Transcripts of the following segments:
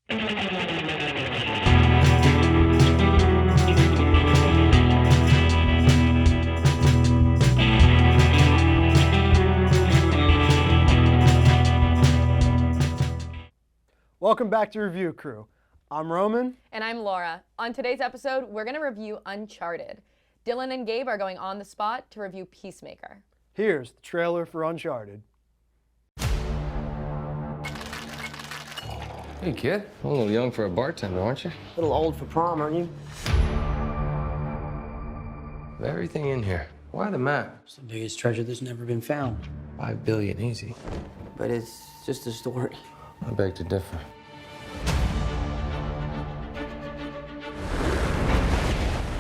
Welcome back to Review Crew. I'm Roman. And I'm Laura. On today's episode, we're going to review Uncharted. Dylan and Gabe are going on the spot to review Peacemaker. Here's the trailer for Uncharted. Hey, kid. A little young for a bartender, aren't you? A little old for prom, aren't you? Everything in here. Why the map? It's the biggest treasure that's never been found. 5 billion, easy. But it's just a story. I beg to differ.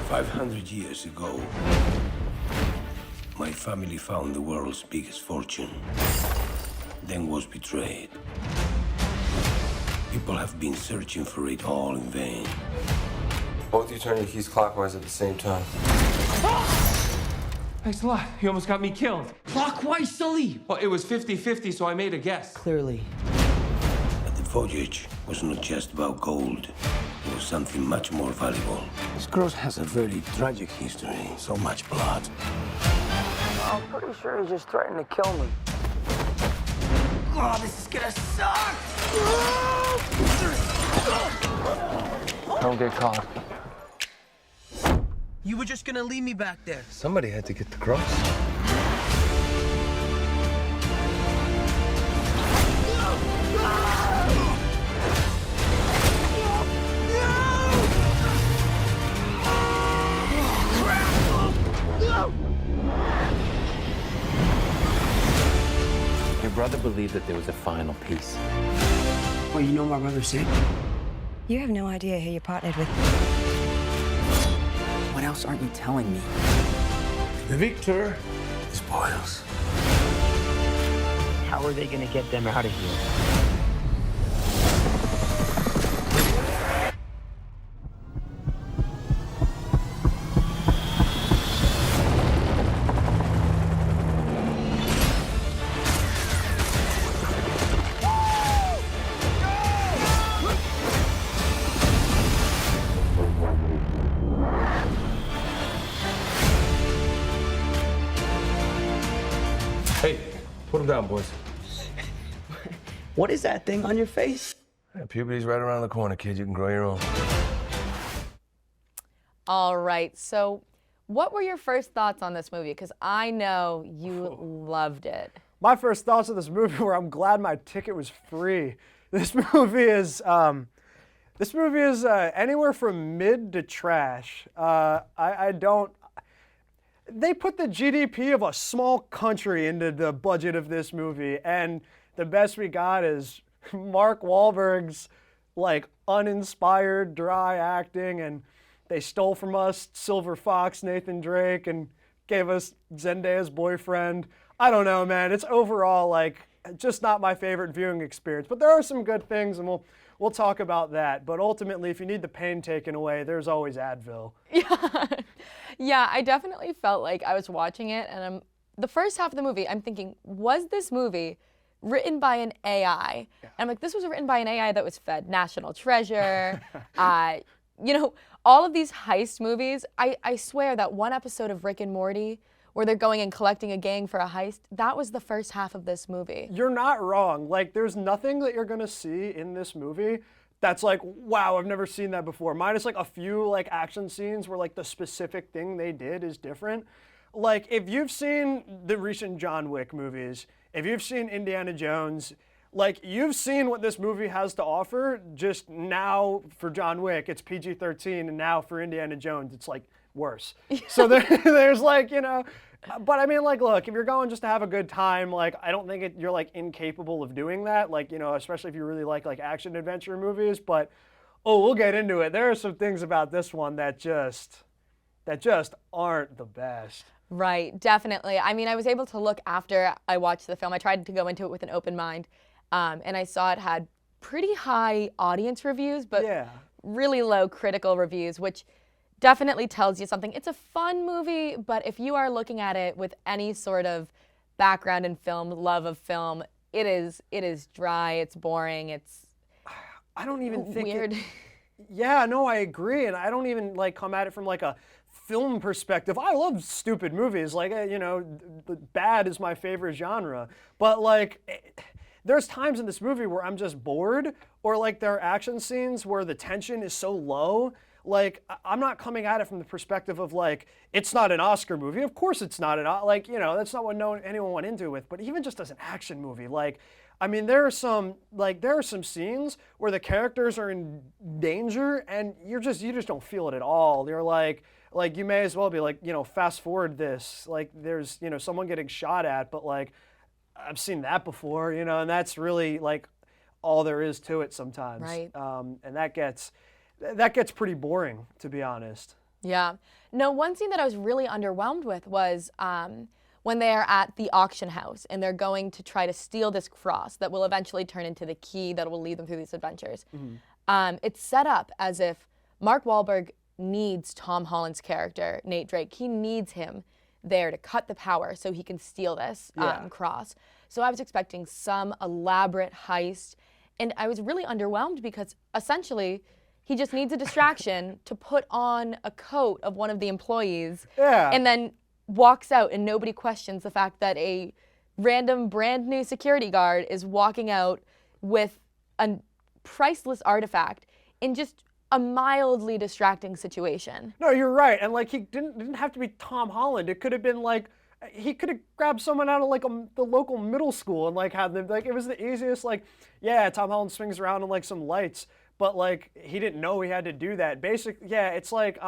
"500 years ago, my family found the world's biggest fortune, then was betrayed. People have been searching for it all in vain. Both you turn your keys clockwise at the same time. Thanks a lot. You almost got me killed. Clockwise, Sully! Well, it was 50-50, so I made a guess. Clearly. But the voyage was not just about gold. It was something much more valuable. This cross has a very tragic history, so much blood. I'm pretty sure he's just threatening to kill me. Oh, this is gonna suck! Don't get caught. You were just gonna leave me back there. Somebody had to get the cross. Your brother believed that there was a final piece. Well, you know my brother Sid? You have no idea who you partnered with. What else aren't you telling me? The victor spoils. How are they gonna get them out of here? Hey, put them down, boys. What is that thing on your face? Yeah, puberty's right around the corner, kid. You can grow your own. All right, so what were your first thoughts on this movie? Because I know you loved it. My first thoughts of this movie were I'm glad my ticket was free. This movie is anywhere from mid to trash. I don't. They put the GDP of a small country into the budget of this movie, and the best we got is Mark Wahlberg's like uninspired, dry acting, and they stole from us Silver Fox, Nathan Drake, and gave us Zendaya's boyfriend. I don't know, man. It's overall like just not my favorite viewing experience, but there are some good things, and we'll talk about that. But ultimately, if you need the pain taken away, there's always Advil. Yeah, I definitely felt like I was watching it, and the first half of the movie, I'm thinking, was this movie written by an AI? And I'm like, this was written by an AI that was fed National Treasure, all of these heist movies. I swear that one episode of Rick and Morty where they're going and collecting a gang for a heist, that was the first half of this movie. You're not wrong. Like, there's nothing that you're gonna see in this movie that's like, wow, I've never seen that before. Minus like a few like action scenes where like the specific thing they did is different. Like, if you've seen the recent John Wick movies, if you've seen Indiana Jones, like, you've seen what this movie has to offer. Just now for John Wick, it's PG-13, and now for Indiana Jones, it's like worse. So there's like, but I mean, like, look, if you're going just to have a good time, like, I don't think you're like incapable of doing that, like, especially if you really like action adventure movies. But we'll get into it. There are some things about this one that just aren't the best. Right, definitely. I mean, I was able to look after I watched the film. I tried to go into it with an open mind, and I saw it had pretty high audience reviews, but really low critical reviews, which definitely tells you something. It's a fun movie, but if you are looking at it with any sort of background in film, love of film, it is dry, it's boring, I don't even think weird. Yeah, no, I agree, and I don't even like come at it from like a film perspective. I love stupid movies, like bad is my favorite genre. But like, there's times in this movie where I'm just bored, or like there are action scenes where the tension is so low. Like, I'm not coming at it from the perspective of like, it's not an Oscar movie. Of course it's not like, that's not what anyone went into it with. But even just as an action movie, like, I mean, there are some scenes where the characters are in danger and you just don't feel it at all. You're like you may as well be like, fast forward this. Like there's, someone getting shot at, but like I've seen that before, and that's really like all there is to it sometimes. Right. And that gets pretty boring, to be honest. Yeah. No, one scene that I was really underwhelmed with was when they're at the auction house and they're going to try to steal this cross that will eventually turn into the key that will lead them through these adventures. It's set up as if Mark Wahlberg needs Tom Holland's character, Nate Drake. He needs him there to cut the power so he can steal this cross. So I was expecting some elaborate heist, and I was really underwhelmed because essentially he just needs a distraction to put on a coat of one of the employees and then walks out, and nobody questions the fact that a random brand new security guard is walking out with a priceless artifact in just a mildly distracting situation. No, you're right. And like he didn't have to be Tom Holland. It could have been like he could have grabbed someone out of like the local middle school and like had them like it was the easiest like Tom Holland swings around in like some lights, but like he didn't know he had to do that. Basically, it's like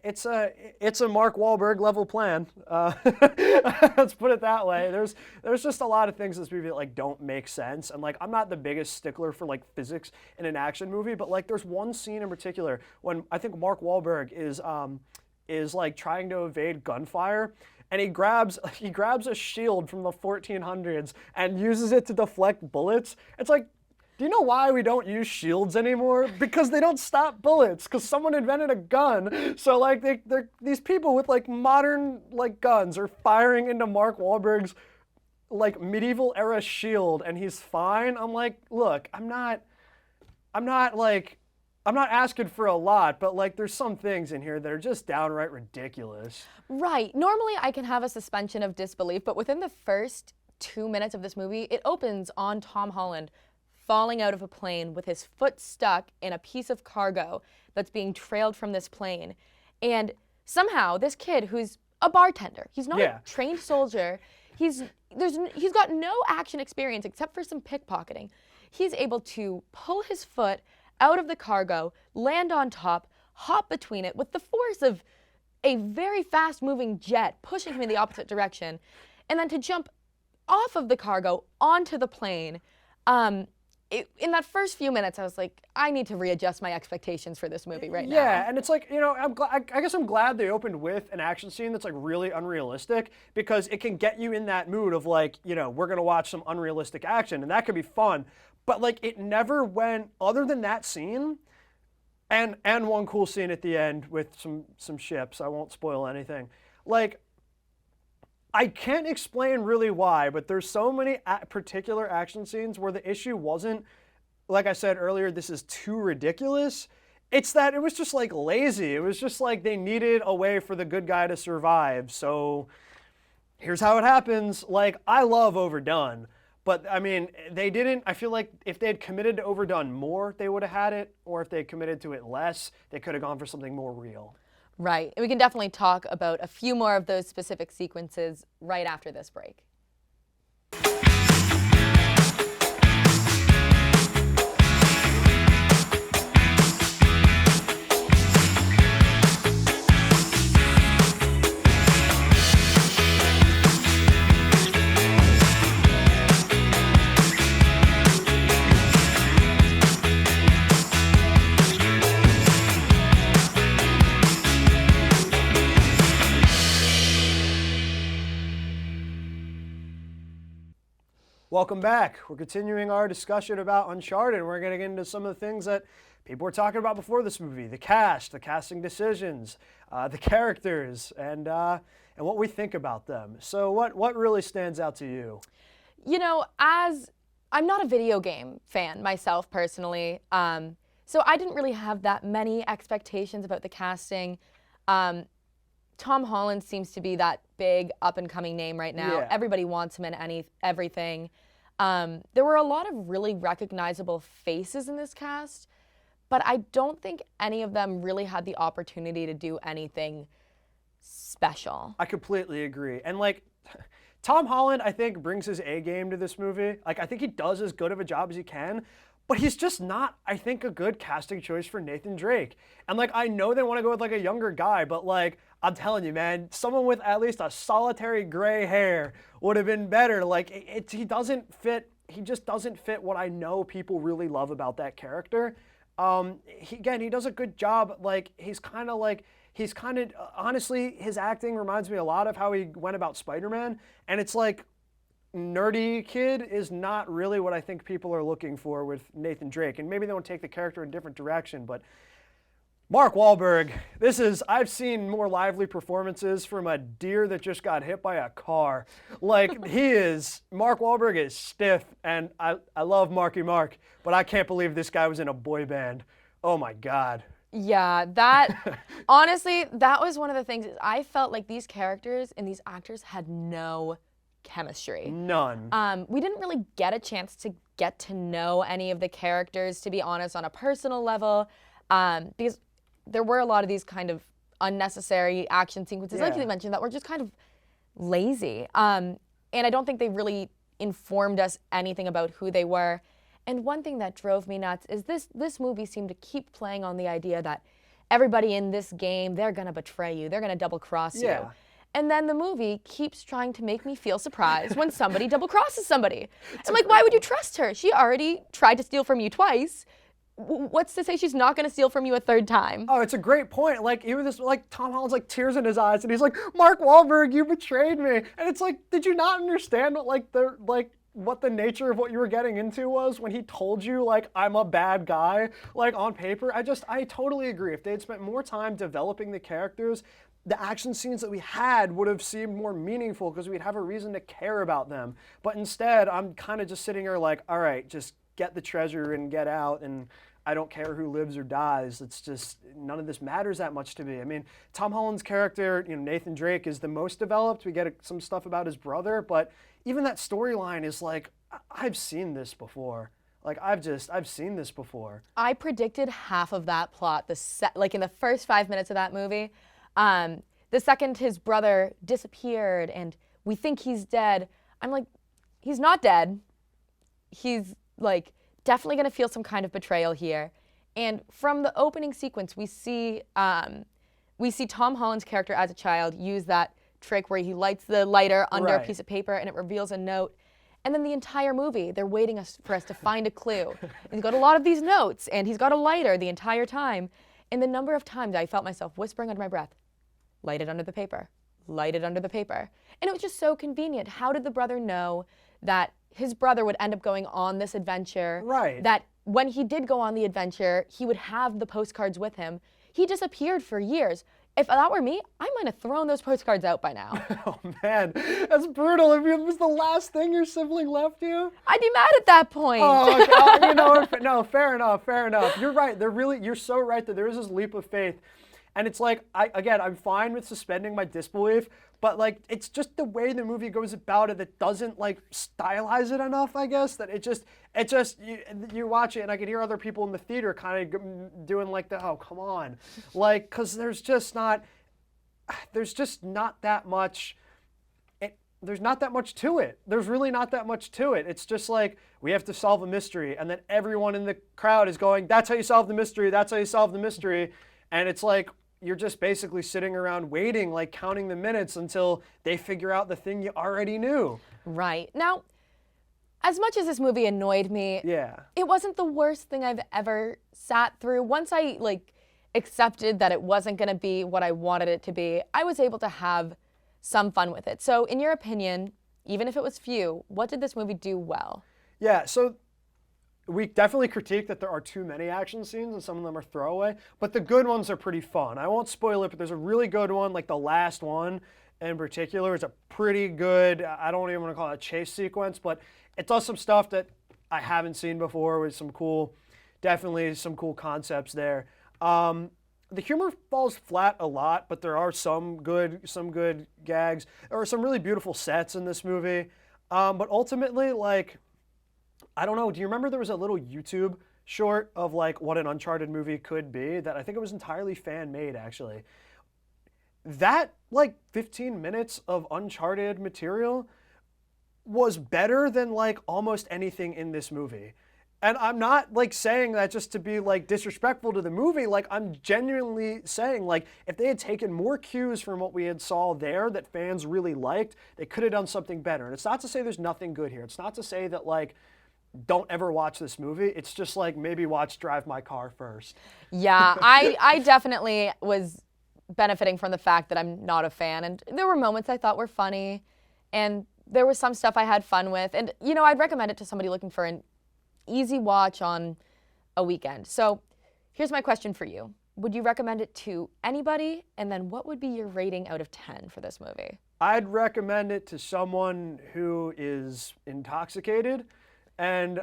it's a Mark Wahlberg level plan. Let's put it that way. There's just a lot of things in this movie that like don't make sense, and like I'm not the biggest stickler for like physics in an action movie, but like there's one scene in particular when I think Mark Wahlberg is like trying to evade gunfire, and he grabs a shield from the 1400s and uses it to deflect bullets. It's like, do you know why we don't use shields anymore? Because they don't stop bullets, because someone invented a gun. So like they're these people with like modern like guns are firing into Mark Wahlberg's like medieval era shield and he's fine. I'm like, look, I'm not asking for a lot, but like there's some things in here that are just downright ridiculous. Right. Normally I can have a suspension of disbelief, but within the first 2 minutes of this movie, it opens on Tom Holland falling out of a plane with his foot stuck in a piece of cargo that's being trailed from this plane. And somehow this kid who's a bartender, he's not a trained soldier, he's got no action experience except for some pickpocketing. He's able to pull his foot out of the cargo, land on top, hop between it with the force of a very fast moving jet pushing him in the opposite direction, and then to jump off of the cargo onto the plane. In that first few minutes, I was like, I need to readjust my expectations for this movie right now. Yeah, and it's like, I guess I'm glad they opened with an action scene that's like really unrealistic, because it can get you in that mood of like, we're gonna watch some unrealistic action, and that could be fun. But like, it never went, other than that scene, and one cool scene at the end with some ships. I won't spoil anything. Like, I can't explain really why, but there's so many particular action scenes where the issue wasn't, like I said earlier, this is too ridiculous. It's that it was just like lazy. It was just like they needed a way for the good guy to survive. So here's how it happens. Like, I love overdone, but I mean, they didn't. I feel like if they had committed to overdone more, they would have had it. Or if they committed to it less, they could have gone for something more real. Right. And we can definitely talk about a few more of those specific sequences right after this break. Welcome back. We're continuing our discussion about Uncharted, and we're going to get into some of the things that people were talking about before this movie: the cast, the casting decisions, the characters, and what we think about them. So, what really stands out to you? As I'm not a video game fan myself personally, so I didn't really have that many expectations about the casting. Tom Holland seems to be that big up-and-coming name right now. Yeah. Everybody wants him in everything. There were a lot of really recognizable faces in this cast, but I don't think any of them really had the opportunity to do anything special. I completely agree. And like, Tom Holland, I think, brings his A game to this movie. Like, I think he does as good of a job as he can, but he's just not, I think, a good casting choice for Nathan Drake. And like, I know they want to go with like a younger guy, but like, I'm telling you, man, someone with at least a solitary gray hair would have been better. Like, he doesn't fit, he just doesn't fit what I know people really love about that character. He does a good job. Like, he's kind of, honestly, his acting reminds me a lot of how he went about Spider-Man. And it's like, nerdy kid is not really what I think people are looking for with Nathan Drake. And maybe they want to take the character in a different direction, but Mark Wahlberg, I've seen more lively performances from a deer that just got hit by a car. Like, Mark Wahlberg is stiff, and I love Marky Mark, but I can't believe this guy was in a boy band. Oh my God. Yeah, that, honestly, that was one of the things. I felt like these characters and these actors had no chemistry. None. We didn't really get a chance to get to know any of the characters, to be honest, on a personal level, because there were a lot of these kind of unnecessary action sequences, like you mentioned, that were just kind of lazy. And I don't think they really informed us anything about who they were. And one thing that drove me nuts is this movie seemed to keep playing on the idea that everybody in this game, they're gonna betray you, they're gonna double cross you. And then the movie keeps trying to make me feel surprised when somebody double crosses somebody. I'm like, why would you trust her? She already tried to steal from you twice. What's to say she's not going to steal from you a third time? Oh, it's a great point. Like, even this, like, Tom Holland's like tears in his eyes, and he's like, Mark Wahlberg, you betrayed me. And it's like, did you not understand what the nature of what you were getting into was when he told you, like, I'm a bad guy, like, on paper? I totally agree. If they had spent more time developing the characters, the action scenes that we had would have seemed more meaningful because we'd have a reason to care about them. But instead, I'm kind of just sitting here like, all right, just get the treasure and get out, and I don't care who lives or dies. It's just, none of this matters that much to me. I mean, Tom Holland's character, Nathan Drake, is the most developed. We get some stuff about his brother, but even that storyline is like, I've seen this before. Like, I've seen this before. I predicted half of that plot, like in the first 5 minutes of that movie. The second his brother disappeared and we think he's dead, I'm like, he's not dead. He's like definitely gonna feel some kind of betrayal here. And from the opening sequence, we see Tom Holland's character as a child use that trick where he lights the lighter under a piece of paper and it reveals a note. And then the entire movie, they're waiting for us to find a clue. And he's got a lot of these notes, and he's got a lighter the entire time. And the number of times I felt myself whispering under my breath, light it under the paper, light it under the paper. And it was just so convenient. How did the brother know that his brother would end up going on this adventure? Right. That when he did go on the adventure, he would have the postcards with him. He disappeared for years. If that were me, I might have thrown those postcards out by now. Oh man, that's brutal. If it was the last thing your sibling left you, I'd be mad at that point. Oh, okay. No, fair enough. You're right. You're so right that there is this leap of faith. And it's like, I'm fine with suspending my disbelief, but like, it's just the way the movie goes about it that doesn't like stylize it enough, I guess, that you watch it and I can hear other people in the theater kind of doing like oh, come on. Like, cause there's not that much, there's not that much to it. There's really not that much to it. It's just like, we have to solve a mystery. And then everyone in the crowd is going, that's how you solve the mystery. That's how you solve the mystery. And it's like, you're just basically sitting around waiting, like counting the minutes until they figure out the thing you already knew. Right. Now, as much as this movie annoyed me, it wasn't the worst thing I've ever sat through. Once I accepted that it wasn't going to be what I wanted it to be, I was able to have some fun with it. So in your opinion, even if it was few, what did this movie do well? Yeah, so we definitely critique that there are too many action scenes and some of them are throwaway, but the good ones are pretty fun. I won't spoil it, but there's a really good one, like the last one in particular is a pretty good, I don't even want to call it a chase sequence, but it does some stuff that I haven't seen before with definitely some cool concepts there. The humor falls flat a lot, but there are some good gags. There are some really beautiful sets in this movie. But ultimately, like, I don't know. Do you remember there was a little YouTube short of like what an Uncharted movie could be that I think it was entirely fan made actually. That like 15 minutes of Uncharted material was better than like almost anything in this movie. And I'm not like saying that just to be like disrespectful to the movie. Like I'm genuinely saying like if they had taken more cues from what we had saw there that fans really liked, they could have done something better. And it's not to say there's nothing good here. It's not to say that like don't ever watch this movie. It's just like maybe watch Drive My Car first. Yeah, I definitely was benefiting from the fact that I'm not a fan. And there were moments I thought were funny. And there was some stuff I had fun with. And, you know, I'd recommend it to somebody looking for an easy watch on a weekend. So here's my question for you. Would you recommend it to anybody? And then what would be your rating out of 10 for this movie? I'd recommend it to someone who is intoxicated and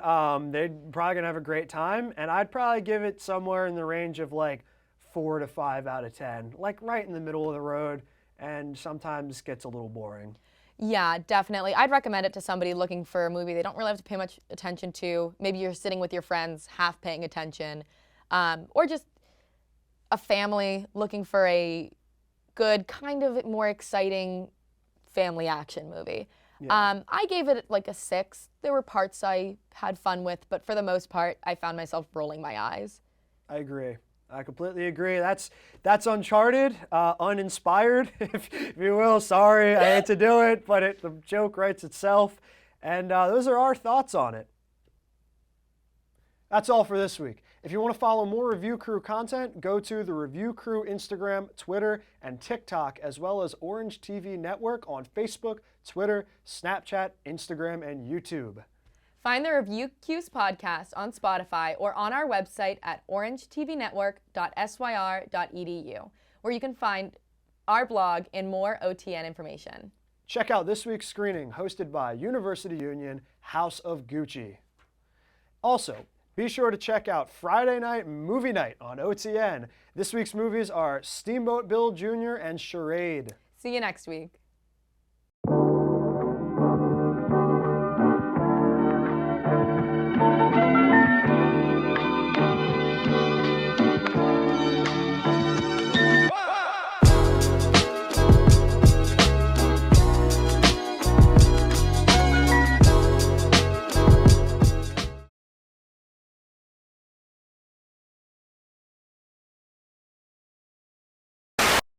they'd probably gonna have a great time. And I'd probably give it somewhere in the range of like 4 to 5 out of 10, like right in the middle of the road, and sometimes gets a little boring. Yeah, definitely. I'd recommend it to somebody looking for a movie they don't really have to pay much attention to. Maybe you're sitting with your friends, half paying attention, or just a family looking for a good, kind of more exciting family action movie. Yeah. I gave it like a 6. There were parts I had fun with, but for the most part, I found myself rolling my eyes. I agree. I completely agree. That's Uncharted, uninspired, if you will. Sorry, I hate to do it, but the joke writes itself. And those are our thoughts on it. That's all for this week. If you want to follow more Review Crew content, go to the Review Crew Instagram, Twitter, and TikTok, as well as Orange TV Network on Facebook, Twitter, Snapchat, Instagram, and YouTube. Find the Review Q's podcast on Spotify or on our website at orangetvnetwork.syr.edu, where you can find our blog and more OTN information. Check out this week's screening hosted by University Union House of Gucci. Also, be sure to check out Friday Night Movie Night on OTN. This week's movies are Steamboat Bill Jr. and Charade. See you next week.